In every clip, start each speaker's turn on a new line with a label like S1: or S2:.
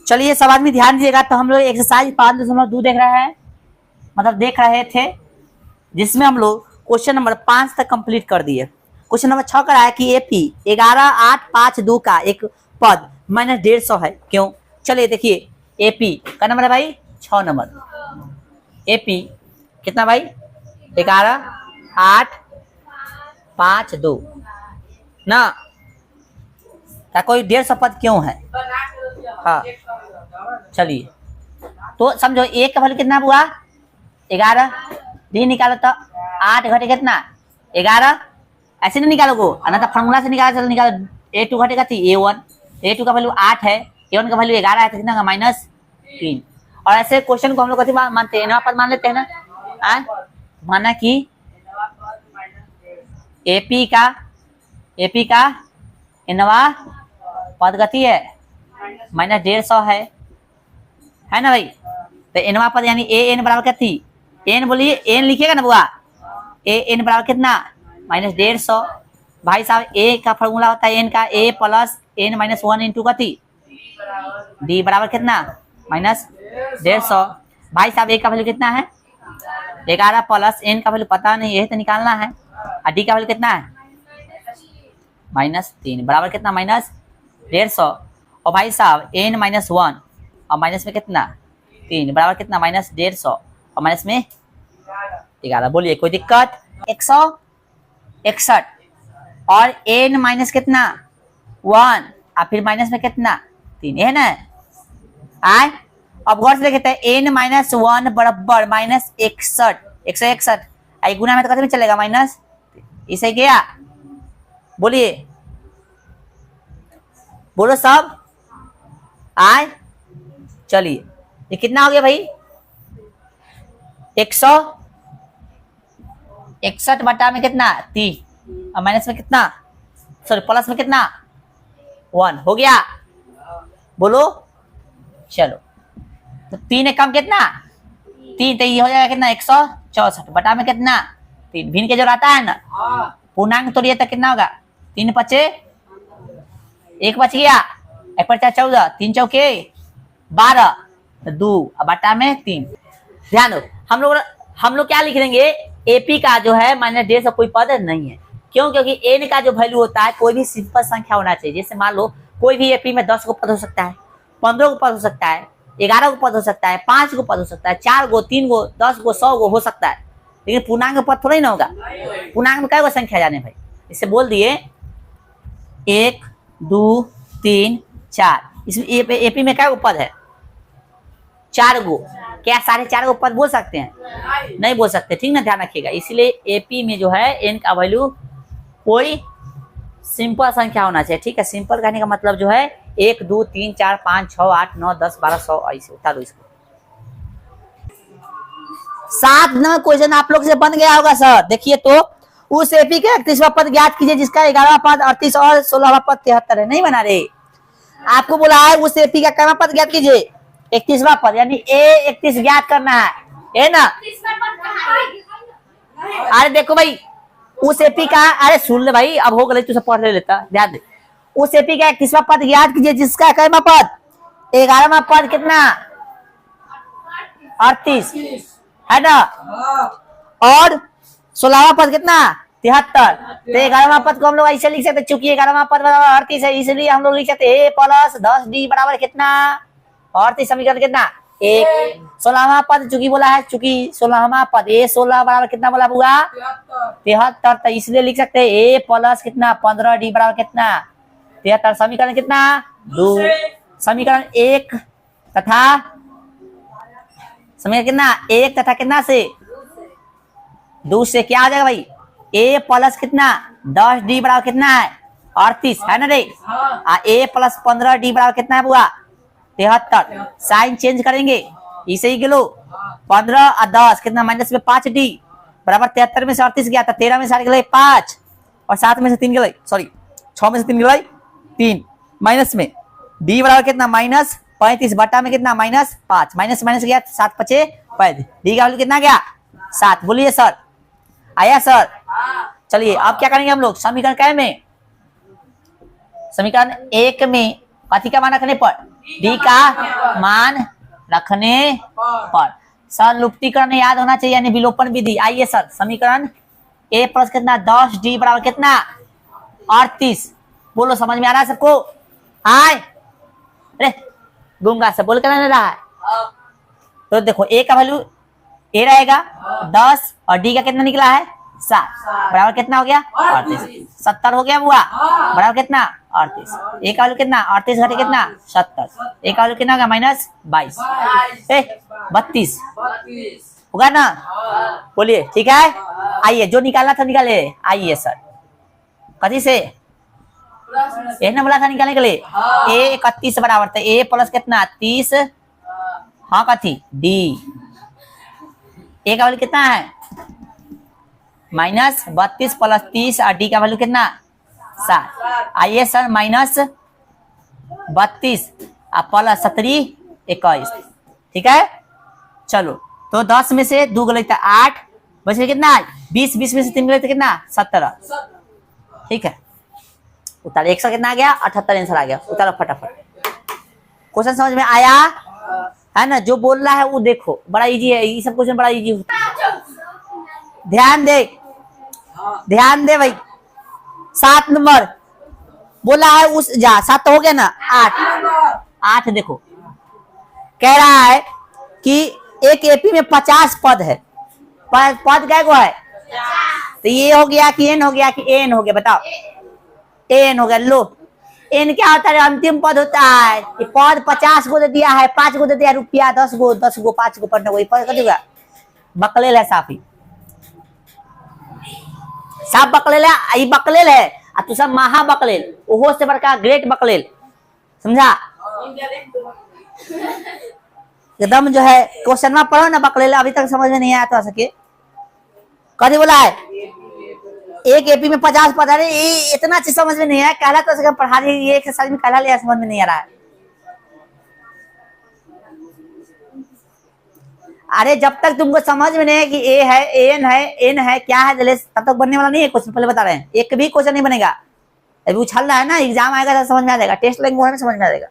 S1: चलिए सब आदमी ध्यान दीजिएगा। तो हम लोग एक्सरसाइज 5.2 देख रहे हैं, मतलब देख रहे थे, जिसमें हम लोग क्वेश्चन नंबर 5 तक कंप्लीट कर दिए। क्वेश्चन नंबर 6 का है कि एपी 11,852 का एक पद -150 है, क्यों? चलिए देखिए, एपी का नंबर है भाई 6 नंबर। एपी कितना भाई? 11,852 ना। क्या कोई 150 पद क्यों है? हाँ चलिए, तो समझो एक का वैल्यू कितना हुआ? 11। डी निकालो तो 8 घटे कितना? 11। ऐसे नहीं निकालोगे, ना तो फॉर्मूला से निकालो। चलो निकालो, A2 घटेगा तो A1। A2 का वैल्यू 8 है, A1 का वैल्यू 11 है, तो कितना का? -3। और ऐसे क्वेश्चन को हम लोग कैसे मानते हैं? नवा पद मान लेते हैं ना। माना कि एपी का नवा पद गति है -150 है ना भाई। तो एनवा पद यानी ए एन बराबर क्या थी? एन बोलिए, एन लिखिएगा ना बुआ। ए एन बराबर कितना? -150। भाई साहब ए का फॉर्मूला होता है एन का A + n-1 इंटू गति। डी बराबर कितना? -150। भाई साहब ए का वैल्यू कितना है? 11 + n का वैल्यू पता नहीं, यही तो निकालना है। और डी का वैल्यू कितना है? -3 बराबर कितना? -150। और भाई साहब n-1 और माइनस में कितना? 3 बराबर कितना? -150 और माइनस में 11। बोलिए कोई दिक्कत? 161 और n माइनस कितना? 1 और फिर माइनस में कितना? 3, है ना। आए अब गौर से देखते हैं, n-1 बराबर -61, 161। आई गुना में तो कैसे में चलेगा? माइनस इसे गया। बोलिए, बोलो सब। आए चलिए, ये कितना हो गया भाई? 161 बटा में कितना? 3 और माइनस में कितना? सॉरी प्लस में कितना? 1 हो गया। बोलो चलो, तो 3 एक कम कितना? 3, तो ये हो जाएगा कितना? 164 बटा में कितना? 3। भिन्न के जो आता है ना, पूर्णांक तोड़िए तो कितना होगा? 3 बचे, 1 बच गया, 1 × 4 14, 3 चौके 12, 2 और बटा में 3। ध्यान दो, हम लोग क्या लिख देंगे? एपी का जो है -150 कोई पद नहीं है। क्यों? क्योंकि एन का जो वैल्यू होता है कोई भी सिंपल संख्या होना चाहिए। जैसे मान लो कोई भी एपी में 10 को पद हो सकता है, 15 को पद हो सकता है, 11 को पद हो सकता है, 5 को पद हो सकता है, 4 को, 3 को, 10 को, 100 को हो सकता है। लेकिन पूर्णांक में पद थोड़ा ही ना होगा। पूर्णांक में क्या को संख्या जाने भाई? इससे बोल दिए 1 2 3 4। इसमें एपी में क्या पद है? 4 गो। क्या सारे 4 गो पद बोल सकते हैं? नहीं बोल सकते, ठीक ना, ध्यान रखिएगा। इसीलिए एपी में जो है एन का वैल्यू कोई सिंपल संख्या होना चाहिए, ठीक है। सिंपल कहने का मतलब जो है 1 2 3 4 5 6 8 9 10 12 100 ऐसे उतारो इसको। 7 नंबर क्वेश्चन आप लोग से बन गया होगा सर। देखिए तो, उस एपी का 31वां पद ज्ञात कीजिए जिसका 11वां पद 38 और 16वां पद 73 है। नहीं बना रहे, आपको बोला है उस एपी का कितना पद ज्ञात कीजिए? 31वां पद, यानी ए 31 ज्ञात करना है ना। अरे देखो भाई, उस एपी का, अरे सुन ले भाई, अब हो गए तू सब पढ़ ले लेता, ध्यान दे। उस एपी का 31वां पद ज्ञात कीजिए जिसका कितना पद? 11वां पद कितना? 38 है ना, और 16वां पद कितना? 73। तो 11वां पद को हम लोग ऐसे लिख सकते, चूंकि 11वां पद बराबर 38 है, इसलिए हम लोग लिख सकते a + 10d बराबर कितना? 38। समीकरण कितना? 1। 16वां पद चूंकि बोला है, चूंकि 16वां पद a 16 बराबर कितना बोला हुआ? 73। तो इसलिए लिख सकते हैं a + कितना? 15d बराबर कितना? 73। समीकरण कितना? 2। समीकरण 1 तथा समीकरण कितना? 1 तथा कितना से? 2 से क्या आ जाएगा भाई? a + कितना? 10d बराबर कितना है? 38 है ना रे। a + 15d बराबर कितना है बुआ? 73। साइन चेंज करेंगे, इसे ही गिलो 15 और 10 कितना? माइनस में 5d बराबर 73 में से 38 गया था, 13 में से गए 5 और 7 में से 3 गए, सॉरी 6 में से 3 गए 3, माइनस में d बराबर कितना? -35 बटा में कितना? -5, माइनस माइनस गया 7 5 5, d का वैल्यू कितना गया? 7। बोलिए सर, आया सर? चलिए अब क्या करेंगे हम लोग? समीकरण क्या में? समीकरण 1 में कथी का मान रखने पर, डी का मान रखने पर। संलुप्तीकरण याद होना चाहिए, यानी विलोपन विधि। आइए सर, समीकरण ए प्लस कितना 10 डी बराबर कितना 38। बोलो समझ में आ रहा है सबको? आए अरे गूंगा से बोल कर नहीं रहा है। तो देखो ए का वैल्यू ए रहेगा 10 और डी का कितना निकला है 7 बराबर कितना हो गया 38। 70 हो गया बुआ बराबर कितना 38। ए का वैल्यू कितना 38 घटे कितना 70। ए का वैल्यू कितना होगा -22 32 होगा ना? बोलिए ठीक है। आइए जो निकालना था निकाले। आइए सर कथी से ए ना बोला था निकालने के लिए। ए 31 बराबर था ए प्लस कितना 30 हाँ कथी डी। ए का वैल्यू कितना है -32 प्लस 30 और डी का वैल्यू कितना 7। आइए सर -32 और प्लस 17 21 ठीक है। चलो तो 10 में से 2 गलत 8 बचे कितना 20 20 में से 3 गलत कितना 17 ठीक है। उतार 100 कितना आ गया 78 आंसर आ गया। उतारो फटाफट। क्वेश्चन समझ में आया है ना? जो बोल रहा है वो देखो बड़ा इजी है, ये सब क्वेश्चन बड़ा इजी होता है। ध्यान दे भाई। 7 नंबर बोला है उस जा 7 हो गया ना 8 देखो कह रहा है कि एक एपी में 50 पद है। पद क्या को है तो ये हो गया कि एन हो गया कि एन हो गया बताओ। एन हो गया। लो एन क्या होता है अंतिम पद होता है। ये पद 50 को दे दिया है 5 को दे दिया रुपया 10 गो 5 गो 15 गो पद कर देगा। बकलेल है साफी साफ बकलेल है। ये बकलेल है और तू सब महा बकलेल ओहो से बड़का ग्रेट बकलेल समझा। एकदम जो है क्वेश्चन पढ़ो ना बकलेल अभी तक समझ में नहीं आया तो सके। कभी बोला है एक एपी में 50 पद है। ये इतना चीज समझ में नहीं आया कहला तो पढ़ा रही ये एक्सरसाइज में कहला लिया समझ में नहीं आ रहा है। अरे जब तक तुमको समझ में नहीं है कि ए है एन है क्या है तब तक बनने वाला नहीं है क्वेश्चन। पहले बता रहे हैं एक भी क्वेश्चन नहीं बनेगा। अभी उछल रहा है ना एग्जाम आएगा तो समझ में आ जाएगा। टेस्ट लेंगे समझ में आ जाएगा।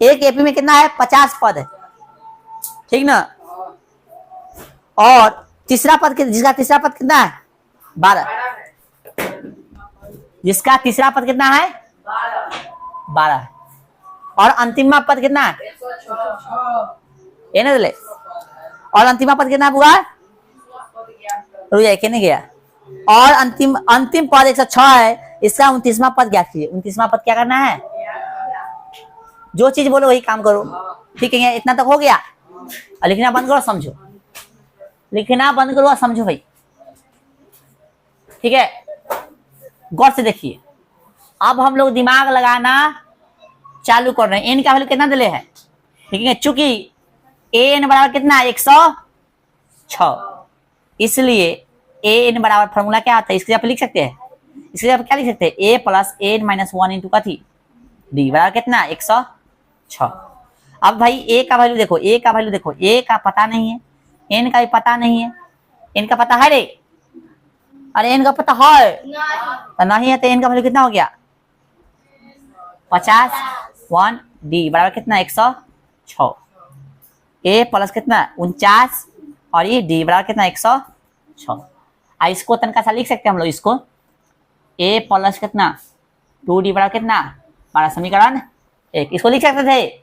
S1: एक एपी में कितना है 50 पद है ठीक ना। और तीसरा पद जिसका तीसरा पद कितना है 12 जिसका तीसरा पद कितना है 12 और अंतिम पद कितना है ये ना दले। और अंतिम पद कितना हुआ रुक नहीं गया। और अंतिम पद 106 है। इसका 29वां पद क्या कीजिए। 29वां पद क्या करना है जो चीज बोलो वही काम करो ठीक है। इतना तक हो गया। और लिखना बंद करो समझो। लिखना बंद करो समझो भाई ठीक है। गौर से देखिए अब हम लोग दिमाग लगाना चालू कर रहे हैं। एन का वैल्यू कितना दिले है ठीक है। चूंकि एन बराबर कितना 106 इसलिए एन बराबर फॉर्मूला क्या आता है इसके आप लिख सकते हैं। इसके आप क्या लिख सकते हैं ए प्लस एन माइनस 1 इंटू कथी डी बराबर कितना 106। अब भाई ए का वैल्यू देखो ए का वैल्यू देखो ए का पता नहीं है एन का भी पता नहीं है। एन का पता है रे अरे एन का पता है तो नहीं है तो एन का वैल्यू कितना हो गया 50 1 डी बराबर कितना 106। ए प्लस कितना 49 और ये डी बराबर कितना 106। इसको तनका सा लिख सकते हैं हम लोग इसको ए प्लस कितना 2d बराबर कितना 12 समीकरण 1 इसको लिख सकते थे।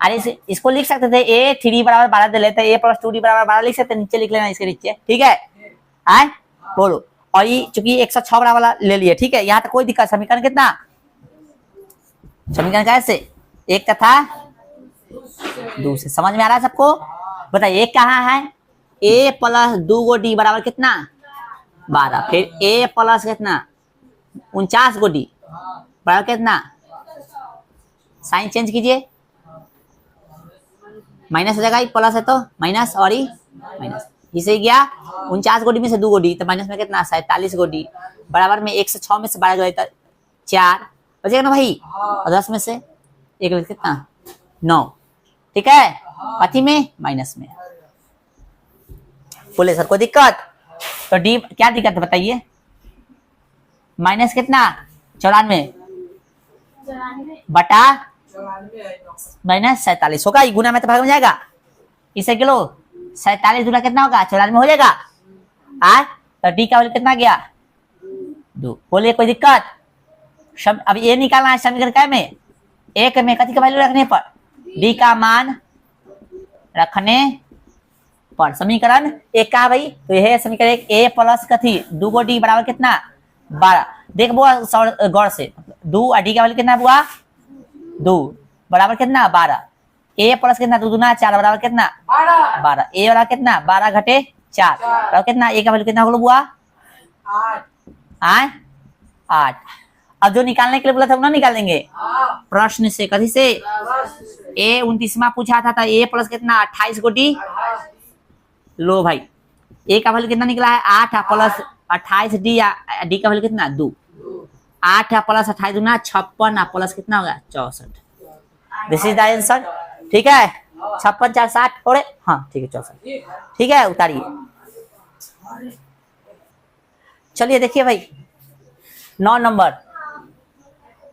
S1: अरे इसको लिख सकते थे ए 3 बराबर 12 दे लेते ए प्लस 2d बराबर 12 लिख सकते नीचे लिख लेना इसके नीचे ठीक है। आए बोलो और ये चूंकि 106 बराबर ले लिए ठीक है। यहाँ तक कोई दिक्कत। समीकरण कितना समीकरण कैसे एक तथा दूसरे समझ में आ रहा है सबको। बताइए एक कहाँ है ए प्लस 2 गो डी बराबर कितना 12 फिर ए प्लस कितना 49 गो डी बराबर कितना साइन चेंज कीजिए माइनस हो जाएगा प्लस है तो माइनस और ही माइनस इसे गया 49 गोडी में से 2 गोडी तो माइनस में कितना 47 गोडी बराबर में 106 में से 12 गए तो 4 बचेगा ना भाई। और 10 में से 1 कितना 9 ठीक है। कथी में माइनस में। बोले सर कोई दिक्कत तो डी क्या दिक्कत है बताइए। माइनस कितना 94 बटा -47 होगा। ये गुना में तो भाग में जाएगा, इसे किलो 47 गुना कितना होगा 94 हो जाएगा। तो डी का वैल्यू कितना गया 2। बोलिए कोई दिक्कत? अब ये निकालना है समीकरण क्या में, एक में कथी का वैल्यू रखने पर, डी का मान रखने पर। समीकरण एक का भाई, तो यह है समीकरण एक, ए प्लस कथी 2 को डी बराबर कितना 12। देख बुआ गौर से, 2 और डी का वैल्यू कितना बुआ 2 बराबर कितना 12। ए प्लस कितना 2 दूना 4 बराबर कितना 12। ए बराबर कितना 12 घटे 4 बराबर कितना, ए का वैल्यू कितना होगा बुआ 8। अब जो निकालने के लिए बोला था वो ना निकाल देंगे प्रश्न से, कथी से, ए 29वां पूछा था ए प्लस कितना 28 को डी। लो भाई ए का वैल्यू कितना निकला है 8 प्लस 28 डी, डी का वैल्यू कितना 2। 8 प्लस 28 दूना 56 प्लस कितना होगा 64। This is the answer. ठीक है 56 4 60 और हाँ ठीक है 64। ठीक है उतारिए। चलिए देखिए भाई 9 नंबर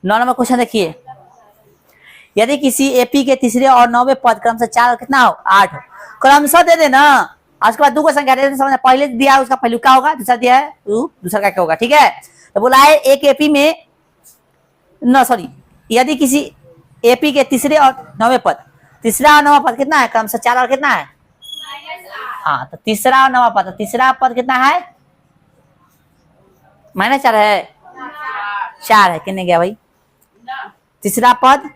S1: क्वेश्चन देखिए। यदि किसी एपी के तीसरे और 9वें पद क्रम से 4 कितना हो 8 क्रमशः दे देना, उसके बाद 2 को संख्या दे समझ, पहले दिया उसका पहलू क्या होगा, दूसरा दिया है दूसरा का क्या होगा। ठीक है तो बोला है एक एपी में यदि किसी एपी के तीसरे और 9वें पद, तीसरा और 9वां पद कितना है क्रम से 4 और कितना है, हाँ तो तीसरा और 9वां पद, तीसरा पद कितना है -4 है, 4 है, कितने गया भाई तीसरा पद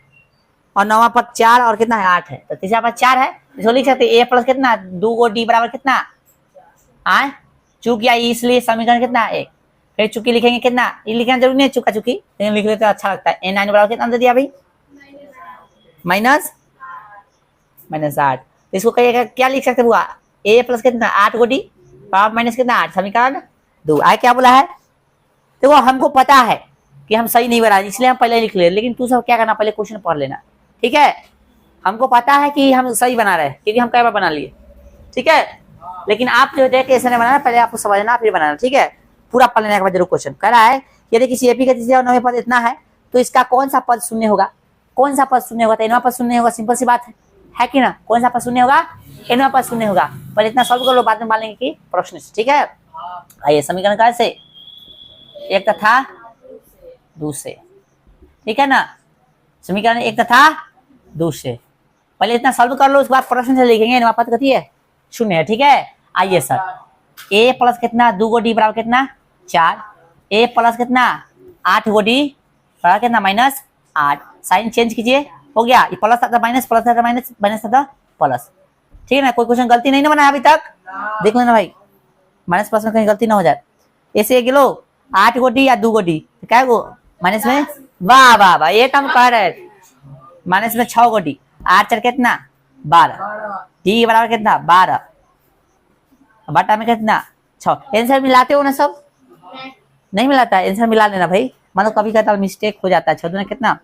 S1: और 9वां पद 4 और कितना है 8 है, तो तीसरा पद 4 है, इसको लिख सकते ए प्लस कितना 2 को डी बराबर कितना चूक, या इसलिए समीकरण कितना 1। फिर चूकी लिखेंगे कितना, ये लिखना जरूरी नहीं है चुका चुकी, लेकिन लिख लेते तो अच्छा लगता है। ए 9 बराबर कितना दे दिया भाई -8। इसको कहिएगा क्या लिख सकते हुआ ए प्लस कितना 8 को डी पावर माइनस कितना 8 समीकरण 2। आए क्या बोला है, देखो हमको पता है कि हम सही नहीं बना रहे इसलिए हम पहले लिख ले, लेकिन तू सब क्या करना पहले क्वेश्चन पढ़ लेना। ठीक है हमको पता है कि हम सही बना रहे हैं क्योंकि हम कई बार बना लिए। ठीक है लेकिन आप जो देख कैसे नहीं बनाना, पहले आपको समझना फिर बनाना। ठीक है पूरा पढ़ लेने के बाद जरूर क्वेश्चन कह रहा है यदि किसी एपी का तीसरे और 9वें पद इतना है तो इसका कौन सा पद शून्य होगा, कौन सा पद शून्य होगा, तो 9वां पद शून्य होगा, सिंपल सी बात है कि ना, कौन सा पद शून्य होगा 9वां पद शून्य होगा। पर इतना सॉल्व कर लो बाद में मान लेंगे कि प्रश्न से। ठीक है आइए समीकरण कैसे, एक तथा दूसरे। ठीक है ना समीकरण एक तथा दूसरे, पहले इतना सॉल्व कर लो उसके बाद प्रश्न से लिखेंगे 9वां पद कथी है शून्य है। ठीक है आइए सर ए प्लस कितना 2 को डी बराबर कितना 4, ए प्लस कितना 8 को डी बराबर कितना -8, साइन चेंज कीजिए हो गया, ये प्लस था माइनस, प्लस था माइनस, माइनस था प्लस। ठीक है ना कोई क्वेश्चन गलती नहीं ना बनाया अभी तक, देख लेना भाई माइनस प्लस में कहीं गलती ना हो जाए। ऐसे किलो 8 को डी या 2 को डी क्या को माइनस में, वाह वाह वाह ये काम कह रहे माइनस में 6 को डी, 8 4 कितना 12, डी बराबर कितना 12, बटा में कितना 6। आंसर मिलाते हो ना सब, नहीं मिलाता है आंसर मिला लेना भाई, मतलब कभी कभी मिस्टेक हो जाता है। 6 दूना कितना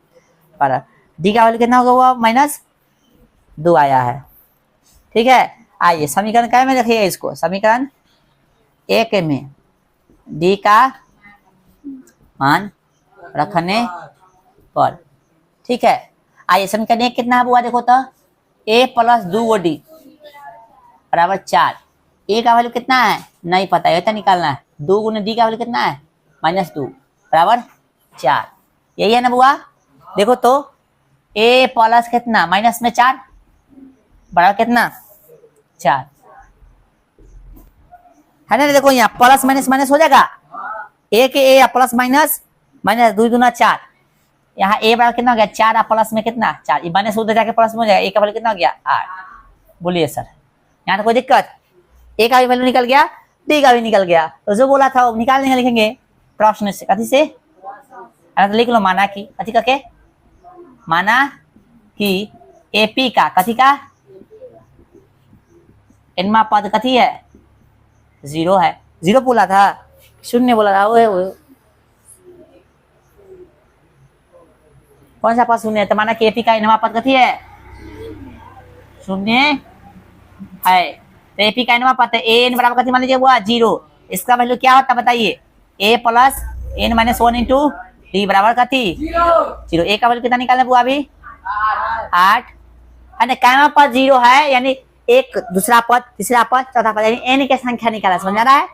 S1: 12, डी का वैल्यू कितना होगा वो -2 आया है। ठीक है आइए समीकरण क्या में देखिए, इसको समीकरण एक में डी का मान रखने पर। ठीक है आइए समीकरण एक कितना हुआ देखो तो ए प्लस 2 डी बराबर 4, ए का वैल्यू कितना है नहीं पता है, तो निकालना है 2 गुना डी का वैल्यू कितना है -2 बराबर 4, यही है ना बुआ। देखो तो ए प्लस कितना माइनस में 4 बराबर कितना 4 है ना, देखो यहाँ प्लस माइनस माइनस हो जाएगा, ए के ए प्लस माइनस माइनस 2 दूना 4, यहाँ ए बराबर कितना हो गया 4 प्लस में कितना 4, ये माइनस उधर जाके प्लस में हो जाएगा, ए का वैल्यू कितना हो गया 8। बोलिए सर यहाँ तो कोई दिक्कत, ए का भी वैल्यू निकल गया, डी का भी निकल गया, तो जो बोला था वो निकालने लिखेंगे प्रश्न से, कथी से तो लिख लो माना कि कथी का के, माना कि एपी का कथी का इनमें पद कथी है 0 है, 0 बोला था शून्य बोला था वो कौन सा पद शून्य है, तो माना कि एपी का इनमें पद कथी है शून्य है, तो एपी का इनमें पद है ए एन बराबर कथी मान लीजिए हुआ 0, इसका वैल्यू क्या होता है बताइए, ए प्लस एन -1 इंटू डी बराबर का थी 0। ए का वैल्यू कितना निकालना बुआ अभी 8। अरे कैमा पद 0 है यानी एक दूसरा पद तीसरा पद चौथा पद यानी एन की संख्या निकाला, समझ आ रहा है।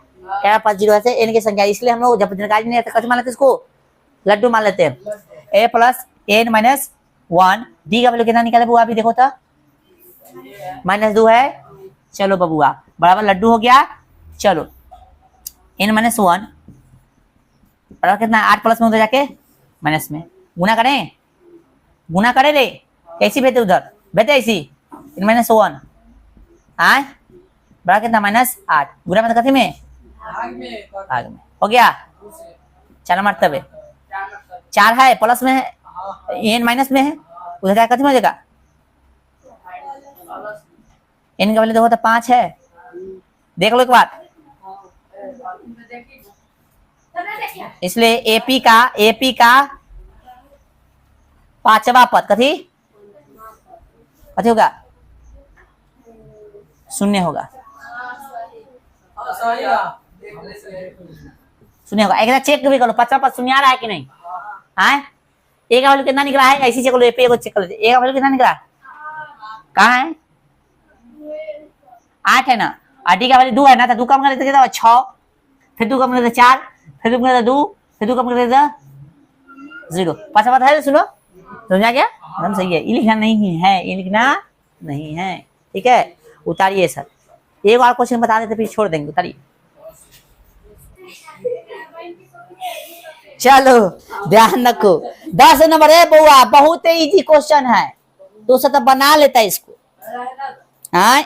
S1: कैमा पद 0 है एन की संख्या, इसलिए हम लोग जब जानकारी नहीं है तो कैसे मान लेते इसको लड्डू मान लेते हैं। ए प्लस एन माइनस 1। डी का वैल्यू कितना निकाले बुआ अभी देखो तो -2 है। चलो बबुआ बराबर लड्डू हो गया। चलो n माइनस 1 बराबर कितना 8 प्लस में उधर जाके माइनस में गुना करें रे कैसी भेजते उधर भेजते ऐसी n माइनस 1 आए बराबर कितना -8 गुना में कथी में आग में हो गया। 4 मरतबे 4 है प्लस में है n माइनस में है उधर जाके कथी में हो जाएगा n का वैल्यू देखो तो 5 है। देख लो एक बार, इसलिए एपी का 5वां पद कथी होगा 0 होगा। 0 होगा। एक बार चेक भी करो 5वां पद 0 आ रहा है कि नहीं। हाँ ए का वैल्यू कितना निकला है ऐसी चेक लो, एपी को चेक कर लो। ए का वैल्यू कितना निकला कहाँ है 8 है ना, और डी का वैल्यू 2 है ना, तो 2 कम कर देते कितना 6, फिर 2 कम कर देते 4, फिर 2 कम कर देते 2, फिर 2 कम कर देते 0। 5 बात है सुनो, समझ आ गया एकदम सही है। ये लिखना नहीं है, ये लिखना नहीं है, ठीक है। उतारिए सर, एक और क्वेश्चन बता देते फिर छोड़ देंगे, उतारिए। चलो ध्यान रखो 10 नंबर है बउआ, बहुत इजी क्वेश्चन है, तो सब बना लेता है इसको। हाँ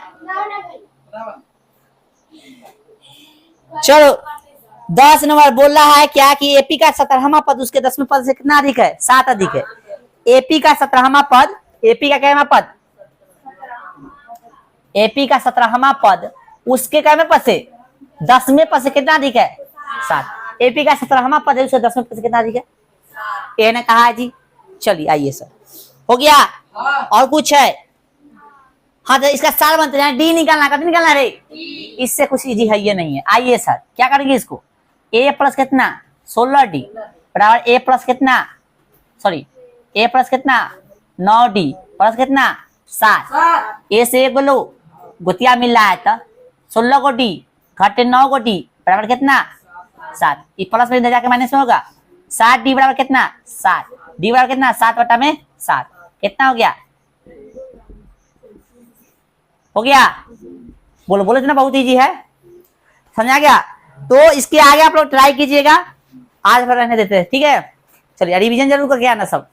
S1: चलो 10 नंबर बोल रहा है क्या कि एपी का 17वां पद उसके 10वें पद से कितना अधिक है 7 अधिक है। एपी का 17वां पद, एपी का कैमा पद, एपी का 17वां पद उसके कैमे पद से 10वें पद से कितना अधिक है 7। एपी का 17वां पद है उसके 10वें पद से कितना अधिक है ए ने कहा है जी। चलिए आइए सर, हो गया। और कुछ है? हाँ तो इसका सार बनते हैं, डी निकालना, कभी निकालना रे, इससे कुछ इजी है ये नहीं है। आइए सर क्या करेंगे इसको, ए प्लस कितना 16d बराबर ए प्लस कितना सॉरी ए प्लस कितना 9d प्लस कितना 7। ए से एक बोलो गुतिया मिल रहा है तो 16 को डी घटे 9 को डी बराबर कितना 7। ये प्लस में जाके माइनस में होगा 7d बराबर कितना 7, डी बराबर कितना 7 बटा में 7 कितना हो गया बोलो बोलो इतना बहुत इजी है, समझा गया। तो इसके आगे आप लोग ट्राई कीजिएगा, आज भर रहने देते हैं, ठीक है। चलिए रिवीजन जरूर करके आना सब।